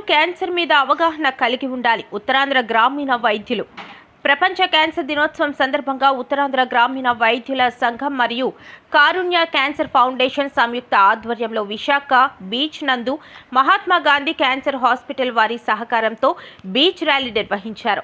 Cancer మీద అవగాహన కలిగి ఉండాలి. ఉత్తరాంధ్ర గ్రామీణ వైద్యులు. ప్రపంచ క్యాన్సర్ దినోత్సవం సందర్భంగా ఉత్తరాంధ్ర గ్రామీణ వైద్యుల సంఘం మరియు కారుణ్య క్యాన్సర్ ఫౌండేషన్ సంయుక్త ఆధ్వర్యంలో విశాఖ బీచ్ నందు మహాత్మా గాంధీ క్యాన్సర్ హాస్పిటల్ వారి సహకారంతో బీచ్ ర్యాలీ నిర్వహించారు.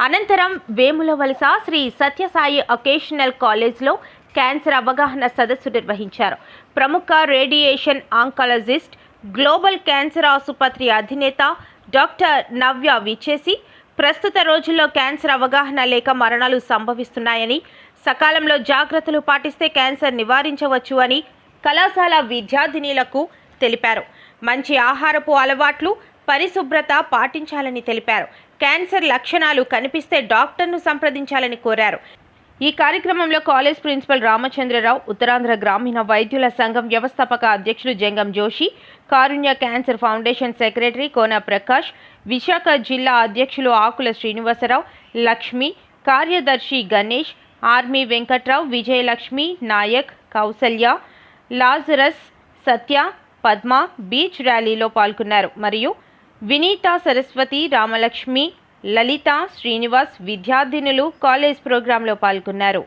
అనంతరం వేములవలస శ్రీ సత్యసాయి వొకేషనల్ కాలేజ్లో క్యాన్సర్ అవగాహన సదస్సు నిర్వహించారు. ప్రముఖ రేడియేషన్ ఆంకాలజిస్ట్, గ్లోబల్ క్యాన్సర్ ఆసుపత్రి అధినేత డాక్టర్ నవ్య విచ్చేసి ప్రస్తుత రోజుల్లో క్యాన్సర్ అవగాహన లేక మరణాలు సంభవిస్తున్నాయని, సకాలంలో జాగ్రత్తలు పాటిస్తే క్యాన్సర్ నివారించవచ్చు అని కళాశాల విద్యార్థినులకు తెలిపారు. మంచి ఆహారపు అలవాట్లు, పరిశుభ్రత పాటించాలని తెలిపారు. క్యాన్సర్ లక్షణాలు కనిపిస్తే డాక్టర్ను సంప్రదించాలని కోరారు. ఈ కార్యక్రమంలో కాలేజ్ ప్రిన్సిపల్ రామచంద్రరావు, ఉత్తరాంధ్ర గ్రామీణ వైద్యుల సంఘం వ్యవస్థాపక అధ్యక్షులు జంగం జోషి, కారుణ్య క్యాన్సర్ ఫౌండేషన్ సెక్రటరీ కోన ప్రకాష్, విశాఖ జిల్లా అధ్యక్షులు ఆకుల శ్రీనివాసరావు, లక్ష్మి, కార్యదర్శి గణేష్, ఆర్మీ వెంకట్రావు, విజయలక్ష్మి, నాయక్, కౌసల్య, లాజరస్, సత్య, పద్మ బీచ్ ర్యాలీలో పాల్గొన్నారు. మరియు వినీత, సరస్వతి, రామలక్ష్మి, లలిత, శ్రీనివాస్ విద్యార్థినులు కాలేజ్ ప్రోగ్రాంలో పాల్గొన్నారు.